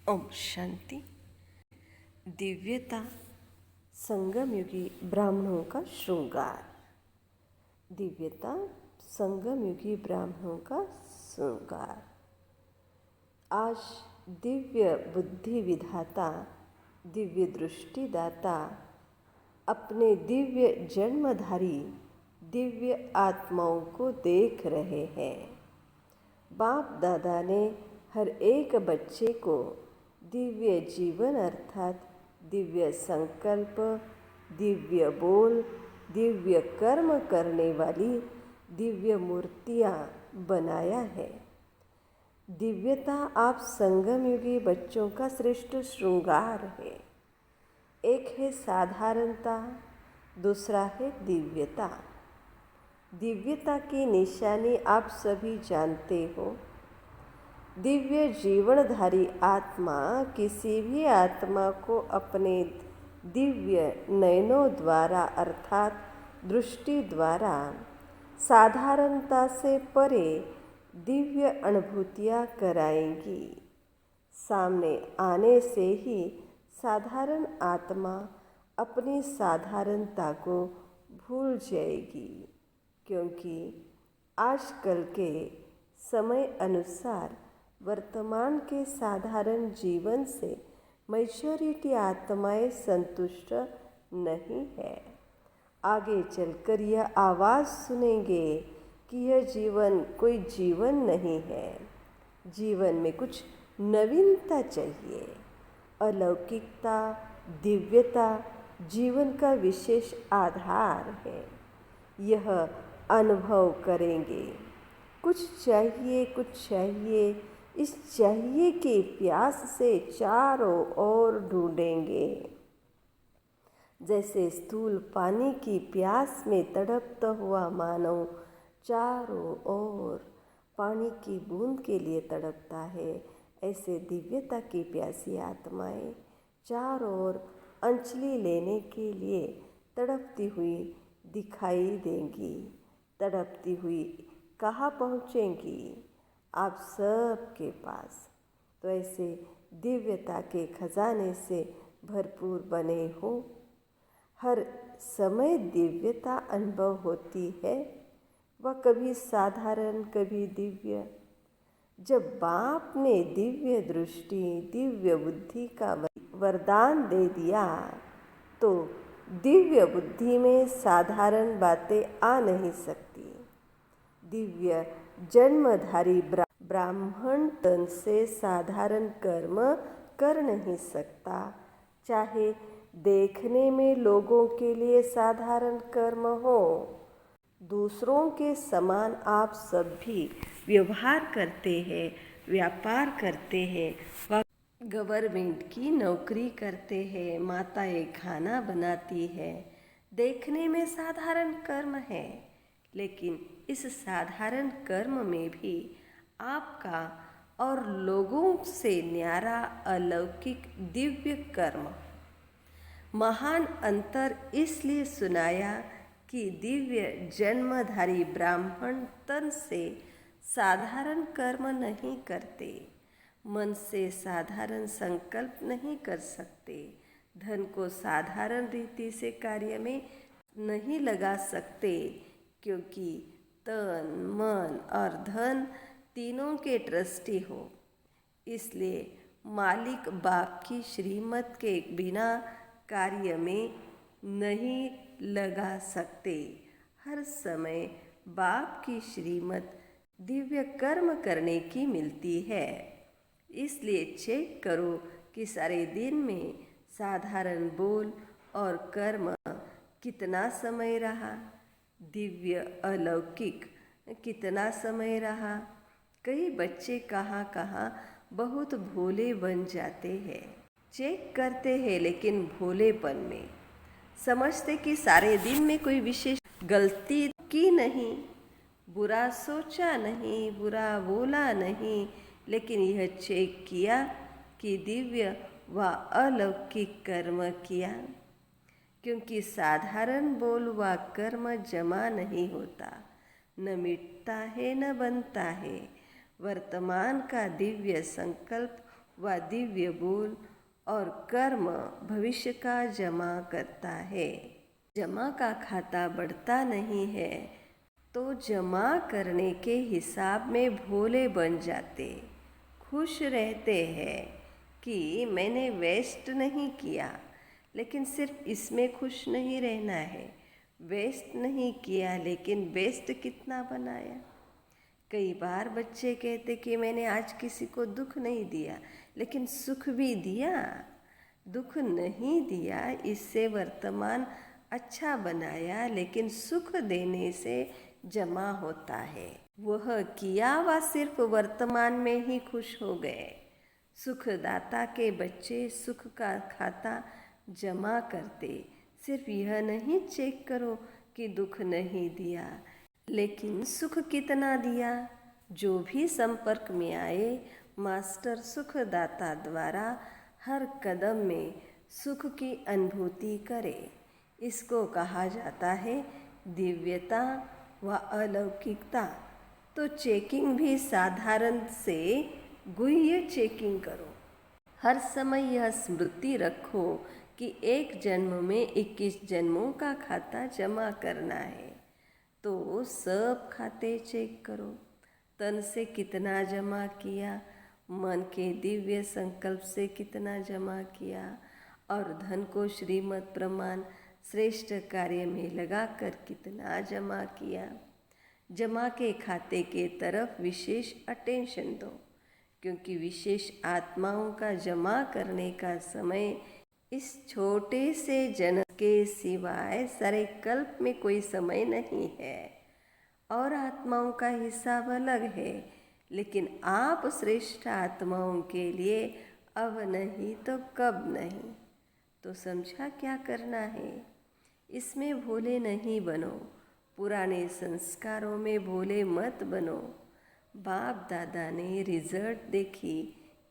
ओम शांति। दिव्यता संगम युगी ब्राह्मणों का श्रृंगार। दिव्यता संगम युगी ब्राह्मणों का श्रृंगार। आज दिव्य बुद्धि विधाता, दिव्य दृष्टि दाता अपने दिव्य जन्मधारी दिव्य आत्माओं को देख रहे हैं। बाप दादा ने हर एक बच्चे को दिव्य जीवन अर्थात दिव्य संकल्प, दिव्य बोल, दिव्य कर्म करने वाली दिव्य मूर्तियाँ बनाया है। दिव्यता आप संगम युगी बच्चों का श्रेष्ठ श्रृंगार है। एक है साधारणता, दूसरा है दिव्यता। दिव्यता की निशानी आप सभी जानते हो। दिव्य जीवनधारी आत्मा किसी भी आत्मा को अपने दिव्य नयनों द्वारा अर्थात दृष्टि द्वारा साधारणता से परे दिव्य अनुभूतियाँ कराएंगी। सामने आने से ही साधारण आत्मा अपनी साधारणता को भूल जाएगी, क्योंकि आजकल के समय अनुसार वर्तमान के साधारण जीवन से मैच्योरिटी आत्माएं संतुष्ट नहीं है। आगे चलकर यह आवाज़ सुनेंगे कि यह जीवन कोई जीवन नहीं है। जीवन में कुछ नवीनता चाहिए। अलौकिकता, दिव्यता जीवन का विशेष आधार है। यह अनुभव करेंगे। कुछ चाहिए, कुछ चाहिए। इस चाहिए के प्यास से चारों ओर ढूंढेंगे। जैसे स्थूल पानी की प्यास में तड़पता हुआ मानव चारों ओर पानी की बूंद के लिए तड़पता है, ऐसे दिव्यता की प्यासी आत्माएं चारों ओर अंजलि लेने के लिए तड़पती हुई दिखाई देंगी। तड़पती हुई कहाँ पहुँचेंगी? आप सबके पास। तो ऐसे दिव्यता के खजाने से भरपूर बने हो। हर समय दिव्यता अनुभव होती है, वह कभी साधारण कभी दिव्य। जब बाप ने दिव्य दृष्टि, दिव्य बुद्धि का वरदान दे दिया, तो दिव्य बुद्धि में साधारण बातें आ नहीं सकती। दिव्य जन्मधारी ब्राह्मण तन से साधारण कर्म कर नहीं सकता। चाहे देखने में लोगों के लिए साधारण कर्म हो, दूसरों के समान आप सब भी व्यवहार करते हैं, व्यापार करते हैं, गवर्नमेंट की नौकरी करते हैं, माताएं खाना बनाती है। देखने में साधारण कर्म है, लेकिन इस साधारण कर्म में भी आपका और लोगों से न्यारा अलौकिक दिव्य कर्म। महान अंतर इसलिए सुनाया कि दिव्य जन्मधारी ब्राह्मण तन से साधारण कर्म नहीं करते, मन से साधारण संकल्प नहीं कर सकते, धन को साधारण रीति से कार्य में नहीं लगा सकते, क्योंकि तन, मन और धन तीनों के ट्रस्टी हो। इसलिए मालिक बाप की श्रीमत के बिना कार्य में नहीं लगा सकते। हर समय बाप की श्रीमत दिव्य कर्म करने की मिलती है। इसलिए चेक करो कि सारे दिन में साधारण बोल और कर्म कितना समय रहा, दिव्य अलौकिक कितना समय रहा। कई बच्चे कहाँ कहाँ बहुत भोले बन जाते हैं। चेक करते हैं, लेकिन भोलेपन में समझते कि सारे दिन में कोई विशेष गलती की नहीं, बुरा सोचा नहीं, बुरा बोला नहीं, लेकिन यह चेक किया कि दिव्य व अलौकिक कर्म किया। क्योंकि साधारण बोल व कर्म जमा नहीं होता, न मिटता है न बनता है। वर्तमान का दिव्य संकल्प व दिव्य बोल और कर्म भविष्य का जमा करता है। जमा का खाता बढ़ता नहीं है तो जमा करने के हिसाब में भोले बन जाते, खुश रहते हैं कि मैंने वेस्ट नहीं किया। लेकिन सिर्फ इसमें खुश नहीं रहना है, वेस्ट नहीं किया लेकिन बेस्ट कितना बनाया। कई बार बच्चे कहते कि मैंने आज किसी को दुख नहीं दिया, लेकिन सुख भी दिया। दुख नहीं दिया, इससे वर्तमान अच्छा बनाया, लेकिन सुख देने से जमा होता है। वह किया व सिर्फ वर्तमान में ही खुश हो गए। सुखदाता के बच्चे सुख का खाता जमा करते। सिर्फ यह नहीं चेक करो कि दुख नहीं दिया, लेकिन सुख कितना दिया। जो भी संपर्क में आए, मास्टर सुखदाता द्वारा हर कदम में सुख की अनुभूति करे। इसको कहा जाता है दिव्यता व अलौकिकता। तो चेकिंग भी साधारण से गुह्य चेकिंग करो। हर समय यह स्मृति रखो कि एक जन्म में 21 जन्मों का खाता जमा करना है। तो सब खाते चेक करो। तन से कितना जमा किया, मन के दिव्य संकल्प से कितना जमा किया, और धन को श्रीमद् प्रमाण श्रेष्ठ कार्य में लगाकर कितना जमा किया। जमा के खाते के तरफ विशेष अटेंशन दो, क्योंकि विशेष आत्माओं का जमा करने का समय इस छोटे से जन्म के सिवाय सारे कल्प में कोई समय नहीं है। और आत्माओं का हिसाब अलग है, लेकिन आप श्रेष्ठ आत्माओं के लिए अब नहीं तो कब नहीं। तो समझा क्या करना है। इसमें भोले नहीं बनो, पुराने संस्कारों में भोले मत बनो। बाप दादा ने रिजल्ट देखी,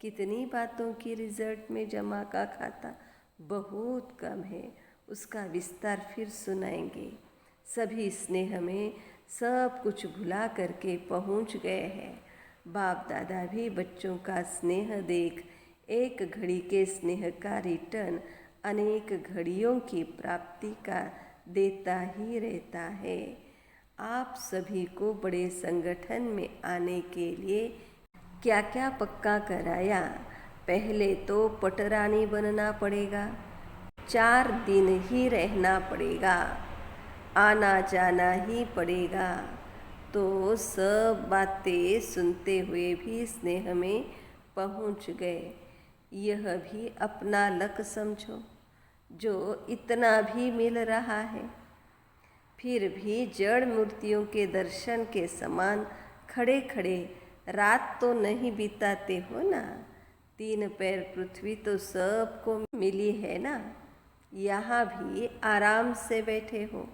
कितनी बातों की रिजल्ट में जमा का खाता बहुत कम है। उसका विस्तार फिर सुनाएंगे। सभी स्नेह में सब कुछ भुला करके पहुंच गए हैं। बाप दादा भी बच्चों का स्नेह देख एक घड़ी के स्नेह का रिटर्न अनेक घड़ियों की प्राप्ति का देता ही रहता है। आप सभी को बड़े संगठन में आने के लिए क्या क्या पक्का कराया। पहले तो पटरानी बनना पड़ेगा, 4 दिन ही रहना पड़ेगा, आना जाना ही पड़ेगा। तो सब बातें सुनते हुए भी स्नेह में पहुंच गए। यह भी अपना लक समझो, जो इतना भी मिल रहा है। फिर भी जड़ मूर्तियों के दर्शन के समान खड़े खड़े रात तो नहीं बिताते हो ना। 3 पैर पृथ्वी तो सबको मिली है ना। यहाँ भी आराम से बैठे हो।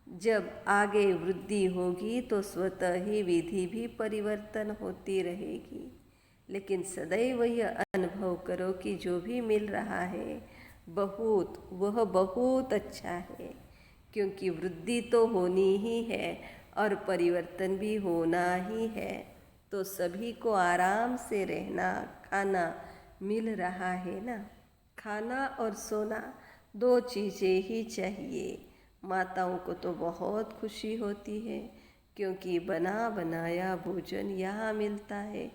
जब आगे वृद्धि होगी तो स्वतः ही विधि भी परिवर्तन होती रहेगी। लेकिन सदैव यह अनुभव करो कि जो भी मिल रहा है वह बहुत अच्छा है, क्योंकि वृद्धि तो होनी ही है और परिवर्तन भी होना ही है। तो सभी को आराम से रहना खाना मिल रहा है ना। खाना और सोना 2 चीज़ें ही चाहिए। माताओं को तो बहुत खुशी होती है, क्योंकि बना बनाया भोजन यहाँ मिलता है।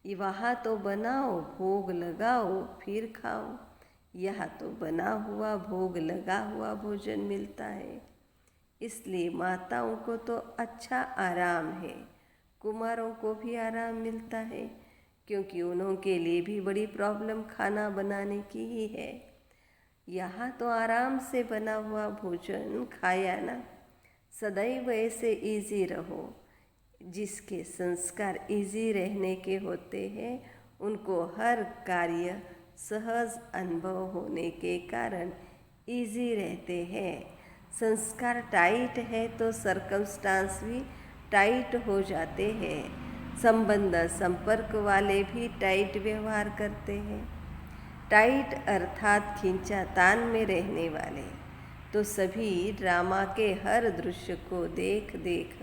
वहाँ तो बनाओ, भोग लगाओ, फिर खाओ। यहाँ तो बना हुआ भोग लगा हुआ भोजन मिलता है। इसलिए माताओं को तो अच्छा आराम है। कुमारों को भी आराम मिलता है, क्योंकि उन्हों के लिए भी बड़ी प्रॉब्लम खाना बनाने की ही है। यहाँ तो आराम से बना हुआ भोजन खाया ना। सदैव ऐसे इजी रहो। जिसके संस्कार इजी रहने के होते हैं, उनको हर कार्य सहज अनुभव होने के कारण इजी रहते हैं। संस्कार टाइट है तो सर्कमस्टांस भी टाइट हो जाते हैं। संबंध संपर्क वाले भी टाइट व्यवहार करते हैं। टाइट अर्थात खींचातान में रहने वाले। तो सभी ड्रामा के हर दृश्य को देख देख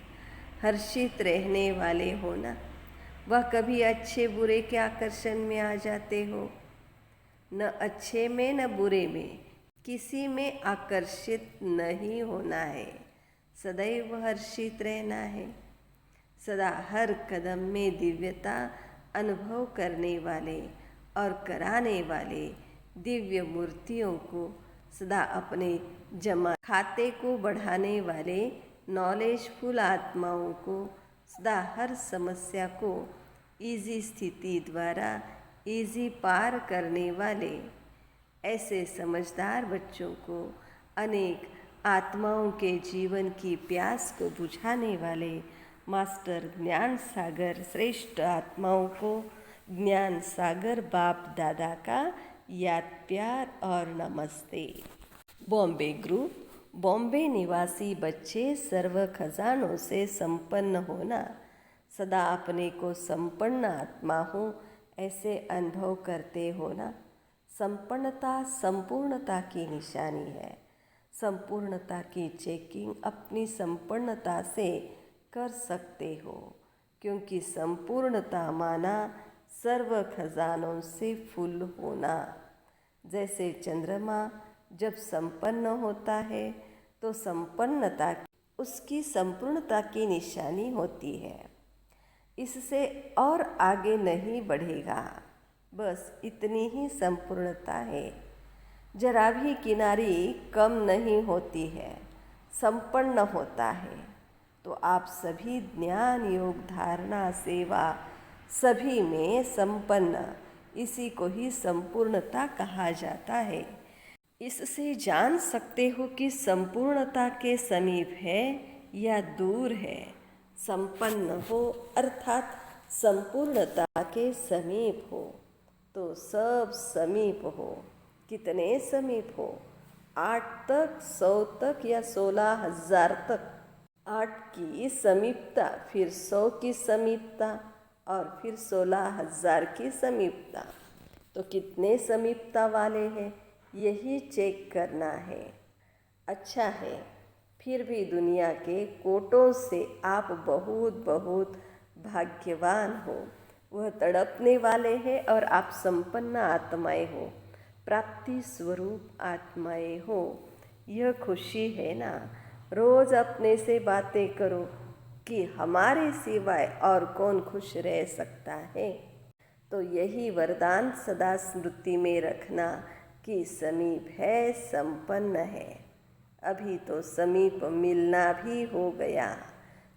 हर्षित रहने वाले हो ना। वह कभी अच्छे बुरे के आकर्षण में आ जाते हो। न अच्छे में न बुरे में किसी में आकर्षित नहीं होना है, सदैव हर्षित रहना है। सदा हर कदम में दिव्यता अनुभव करने वाले और कराने वाले दिव्य मूर्तियों को, सदा अपने जमा खाते को बढ़ाने वाले नॉलेजफुल आत्माओं को, सदा हर समस्या को इजी स्थिति द्वारा इजी पार करने वाले ऐसे समझदार बच्चों को, अनेक आत्माओं के जीवन की प्यास को बुझाने वाले मास्टर ज्ञान सागर श्रेष्ठ आत्माओं को ज्ञान सागर बाप दादा का याद प्यार और नमस्ते। बॉम्बे ग्रुप, बॉम्बे निवासी बच्चे सर्व खजानों से संपन्न होना, सदा अपने को संपन्न आत्मा हो ऐसे अनुभव करते होना। संपन्नता संपूर्णता की निशानी है। संपूर्णता की चेकिंग अपनी संपन्नता से कर सकते हो, क्योंकि संपूर्णता माना सर्व खजानों से फुल होना। जैसे चंद्रमा जब संपन्न होता है तो संपन्नता उसकी संपूर्णता की निशानी होती है। इससे और आगे नहीं बढ़ेगा, बस इतनी ही संपूर्णता है। जरा भी किनारी कम नहीं होती है, संपन्न होता है। तो आप सभी ज्ञान योग धारणा सेवा सभी में संपन्न, इसी को ही संपूर्णता कहा जाता है। इससे जान सकते हो कि संपूर्णता के समीप है या दूर है। संपन्न हो अर्थात संपूर्णता के समीप हो, तो सब समीप हो। कितने समीप हो? 8 तक, 100 तक या 16,000 तक। 8 की समीपता, फिर 100 की समीपता और फिर 16,000 की समीपता। तो कितने समीपता वाले हैं, यही चेक करना है। अच्छा है, फिर भी दुनिया के कोटों से आप बहुत बहुत भाग्यवान हो। वह तड़पने वाले हैं और आप संपन्न आत्माएं हो, प्राप्ति स्वरूप आत्माएं हो। यह खुशी है ना। रोज अपने से बातें करो कि हमारे सिवाय और कौन खुश रह सकता है। तो यही वरदान सदा स्मृति में रखना कि समीप है, संपन्न है। अभी तो समीप मिलना भी हो गया।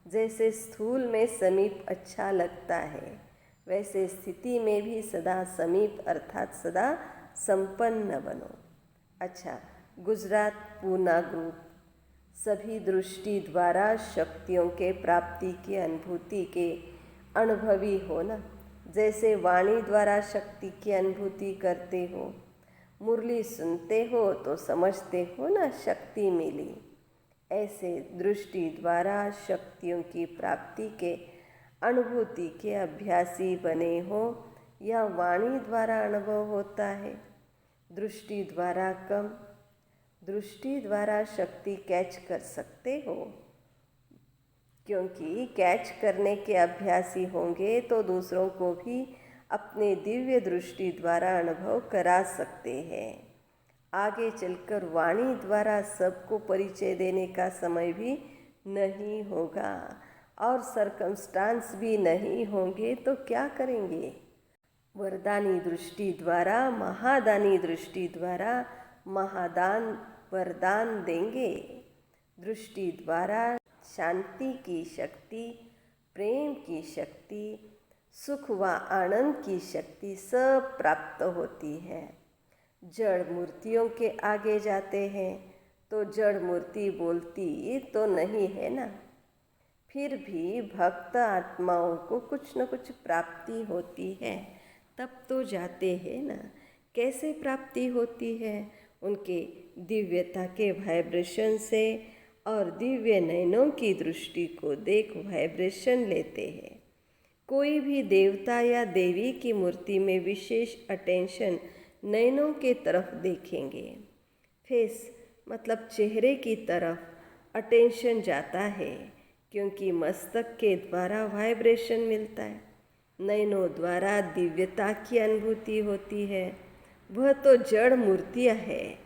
जैसे स्थूल में समीप अच्छा लगता है, वैसे स्थिति में भी सदा समीप अर्थात सदा संपन्न बनो। अच्छा, गुजरात पूना ग्रुप सभी दृष्टि द्वारा शक्तियों के प्राप्ति की अनुभूति के अनुभवी हो ना। जैसे वाणी द्वारा शक्ति की अनुभूति करते हो, मुरली सुनते हो तो समझते हो ना शक्ति मिली। ऐसे दृष्टि द्वारा शक्तियों की प्राप्ति के अनुभूति के अभ्यासी बने हो, या वाणी द्वारा अनुभव होता है। दृष्टि द्वारा कम, दृष्टि द्वारा शक्ति कैच कर सकते हो, क्योंकि कैच करने के अभ्यासी होंगे तो दूसरों को भी अपने दिव्य दृष्टि द्वारा अनुभव करा सकते हैं। आगे चलकर वाणी द्वारा सबको परिचय देने का समय भी नहीं होगा और सरकमस्टांस भी नहीं होंगे, तो क्या करेंगे? वरदानी दृष्टि द्वारा, महादानी दृष्टि द्वारा महादान वरदान देंगे। दृष्टि द्वारा शांति की शक्ति, प्रेम की शक्ति, सुख व आनंद की शक्ति सब प्राप्त होती है। जड़ मूर्तियों के आगे जाते हैं तो जड़ मूर्ति बोलती तो नहीं है ना। फिर भी भक्त आत्माओं को कुछ न कुछ प्राप्ति होती है, तब तो जाते हैं ना। कैसे प्राप्ति होती है? उनके दिव्यता के वाइब्रेशन से और दिव्य नयनों की दृष्टि को देख वाइब्रेशन लेते हैं। कोई भी देवता या देवी की मूर्ति में विशेष अटेंशन नयनों के तरफ देखेंगे। फेस मतलब चेहरे की तरफ अटेंशन जाता है, क्योंकि मस्तक के द्वारा वाइब्रेशन मिलता है। नयनों द्वारा दिव्यता की अनुभूति होती है। वह तो जड़ मूर्तियाँ है,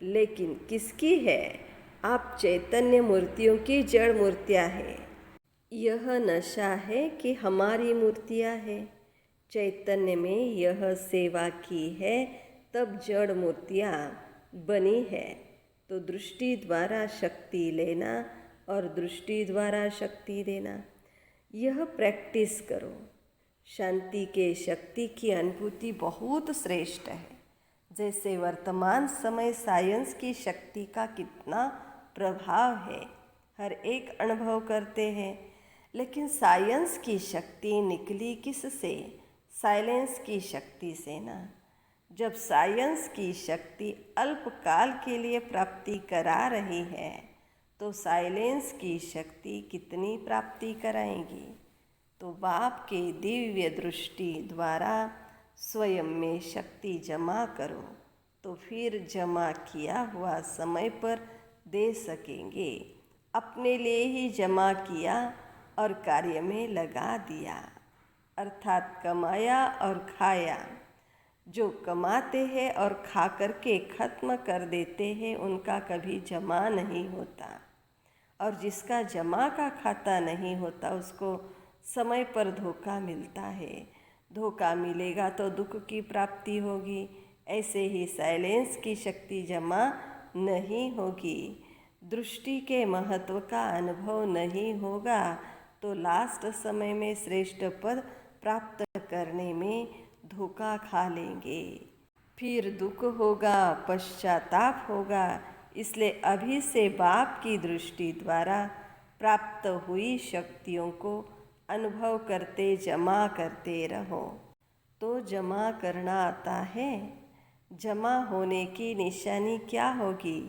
लेकिन किसकी है? आप चैतन्य मूर्तियों की जड़ मूर्तियाँ हैं। यह नशा है कि हमारी मूर्तियाँ हैं। चैतन्य में यह सेवा की है, तब जड़ मूर्तियाँ बनी है। तो दृष्टि द्वारा शक्ति लेना और दृष्टि द्वारा शक्ति देना, यह प्रैक्टिस करो। शांति के शक्ति की अनुभूति बहुत श्रेष्ठ है। जैसे वर्तमान समय साइंस की शक्ति का कितना प्रभाव है, हर एक अनुभव करते हैं। लेकिन साइंस की शक्ति निकली किससे? साइलेंस की शक्ति से ना। जब साइंस की शक्ति अल्पकाल के लिए प्राप्ति करा रही है, तो साइलेंस की शक्ति कितनी प्राप्ति कराएगी? तो बाप के दिव्य दृष्टि द्वारा स्वयं में शक्ति जमा करो, तो फिर जमा किया हुआ समय पर दे सकेंगे। अपने लिए ही जमा किया और कार्य में लगा दिया, अर्थात कमाया और खाया। जो कमाते हैं और खा करके खत्म कर देते हैं, उनका कभी जमा नहीं होता। और जिसका जमा का खाता नहीं होता, उसको समय पर धोखा मिलता है। धोखा मिलेगा तो दुख की प्राप्ति होगी। ऐसे ही साइलेंस की शक्ति जमा नहीं होगी, दृष्टि के महत्व का अनुभव नहीं होगा, तो लास्ट समय में श्रेष्ठ पद प्राप्त करने में धोखा खा लेंगे। फिर दुख होगा, पश्चाताप होगा। इसलिए अभी से बाप की दृष्टि द्वारा प्राप्त हुई शक्तियों को अनुभव करते जमा करते रहो। तो जमा करना आता है। जमा होने की निशानी क्या होगी?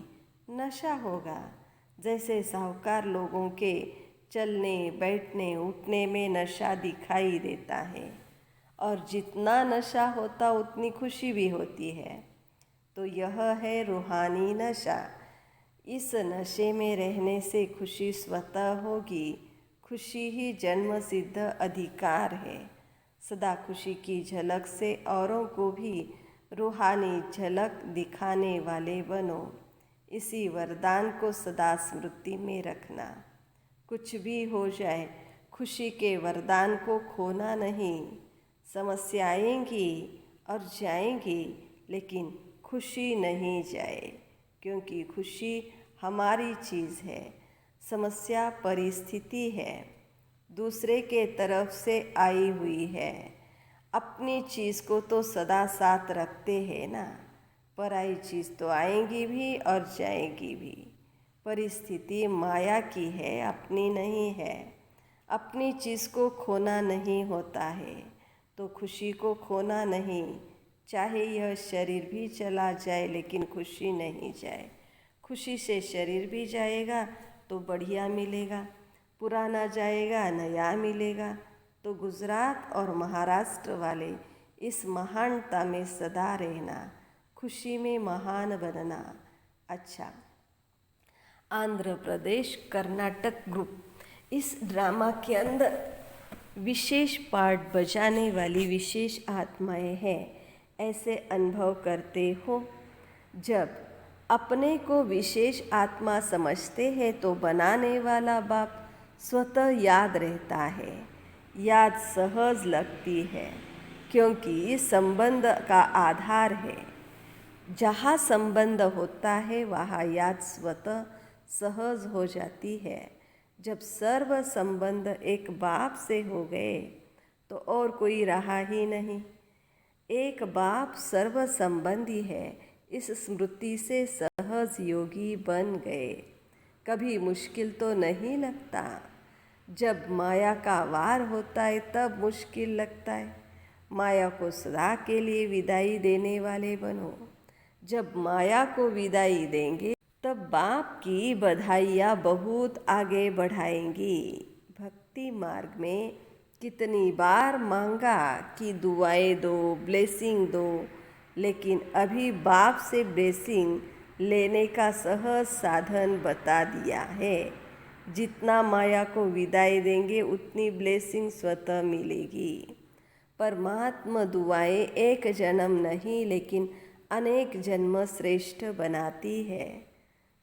नशा होगा। जैसे साहूकार लोगों के चलने बैठने उठने में नशा दिखाई देता है, और जितना नशा होता उतनी खुशी भी होती है। तो यह है रूहानी नशा। इस नशे में रहने से खुशी स्वतः होगी। खुशी ही जन्म सिद्ध अधिकार है। सदा खुशी की झलक से औरों को भी रूहानी झलक दिखाने वाले बनो। इसी वरदान को सदा स्मृति में रखना। कुछ भी हो जाए, खुशी के वरदान को खोना नहीं। समस्या आएंगी और जाएंगी, लेकिन खुशी नहीं जाए, क्योंकि खुशी हमारी चीज़ है। समस्या परिस्थिति है, दूसरे के तरफ से आई हुई है। अपनी चीज़ को तो सदा साथ रखते हैं ना। पराई चीज़ तो आएंगी भी और जाएंगी भी। परिस्थिति माया की है, अपनी नहीं है। अपनी चीज़ को खोना नहीं होता है, तो खुशी को खोना नहीं। चाहे यह शरीर भी चला जाए, लेकिन खुशी नहीं जाए। खुशी से शरीर भी जाएगा तो बढ़िया मिलेगा, पुराना जाएगा नया मिलेगा। तो गुजरात और महाराष्ट्र वाले इस महानता में सदा रहना, खुशी में महान बनना। अच्छा, आंध्र प्रदेश कर्नाटक ग्रुप इस ड्रामा के अंदर विशेष पार्ट बजाने वाली विशेष आत्माएं हैं। ऐसे अनुभव करते हो। जब अपने को विशेष आत्मा समझते हैं, तो बनाने वाला बाप स्वतः याद रहता है। याद सहज लगती है, क्योंकि संबंध का आधार है। जहाँ संबंध होता है, वहाँ याद स्वतः सहज हो जाती है। जब सर्व संबंध एक बाप से हो गए, तो और कोई रहा ही नहीं। एक बाप सर्व संबंधी है। इस स्मृति से सहज योगी बन गए। कभी मुश्किल तो नहीं लगता। जब माया का वार होता है, तब मुश्किल लगता है। माया को सदा के लिए विदाई देने वाले बनो। जब माया को विदाई देंगे, तब बाप की बधाइयाँ बहुत आगे बढ़ाएंगी। भक्ति मार्ग में कितनी बार मांगा कि दुआएं दो, ब्लेसिंग दो, लेकिन अभी बाप से ब्लेसिंग लेने का सहज साधन बता दिया है। जितना माया को विदाई देंगे, उतनी ब्लेसिंग स्वतः मिलेगी। परमात्मा दुआएं एक जन्म नहीं लेकिन अनेक जन्म श्रेष्ठ बनाती है।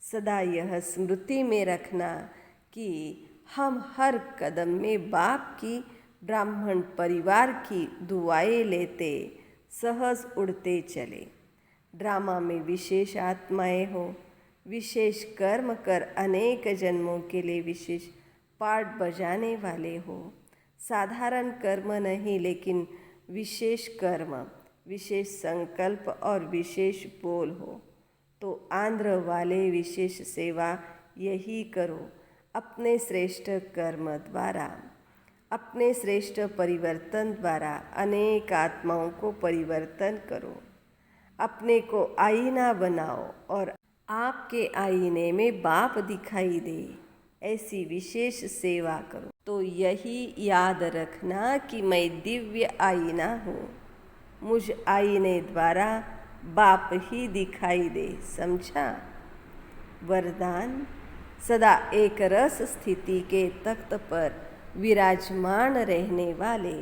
सदा यह स्मृति में रखना कि हम हर कदम में बाप की ब्राह्मण परिवार की दुआएं लेते सहज उड़ते चले। ड्रामा में विशेष आत्माएं हो, विशेष कर्म कर अनेक जन्मों के लिए विशेष पार्ट बजाने वाले हो। साधारण कर्म नहीं लेकिन विशेष कर्म, विशेष संकल्प और विशेष बोल हो। तो आंध्र वाले विशेष सेवा यही करो। अपने श्रेष्ठ कर्म द्वारा, अपने श्रेष्ठ परिवर्तन द्वारा अनेक आत्माओं को परिवर्तन करो। अपने को आईना बनाओ और आपके आईने में बाप दिखाई दे, ऐसी विशेष सेवा करो। तो यही याद रखना कि मैं दिव्य आईना हूँ, मुझ आईने द्वारा बाप ही दिखाई दे। समझा? वरदान: सदा एक रस स्थिति के तख्त पर विराजमान रहने वाले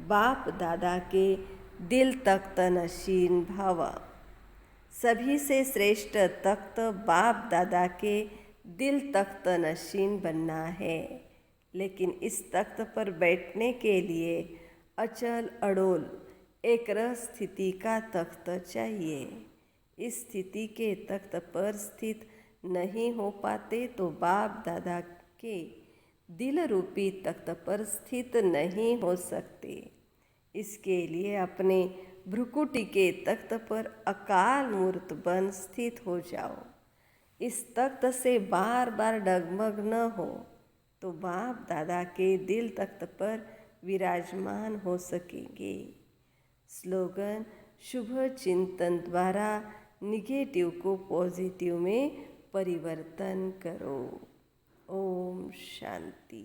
बाप दादा के दिल तख्त नशीन भव। सभी से श्रेष्ठ तख्त बाप दादा के दिल तख्त नशीन बनना है। लेकिन इस तख्त पर बैठने के लिए अचल अडोल एक रस स्थिति का तख्त चाहिए। इस स्थिति के तख्त पर स्थित नहीं हो पाते तो बाप दादा के दिल रूपी तख्त पर स्थित नहीं हो सकते। इसके लिए अपने भ्रुकुटी के तख्त पर अकाल मूर्त बन स्थित हो जाओ। इस तख्त से बार बार डगमग न हो तो बाप दादा के दिल तख्त पर विराजमान हो सकेंगे। स्लोगन: शुभ चिंतन द्वारा निगेटिव को पॉजिटिव में परिवर्तन करो। ओम शांति।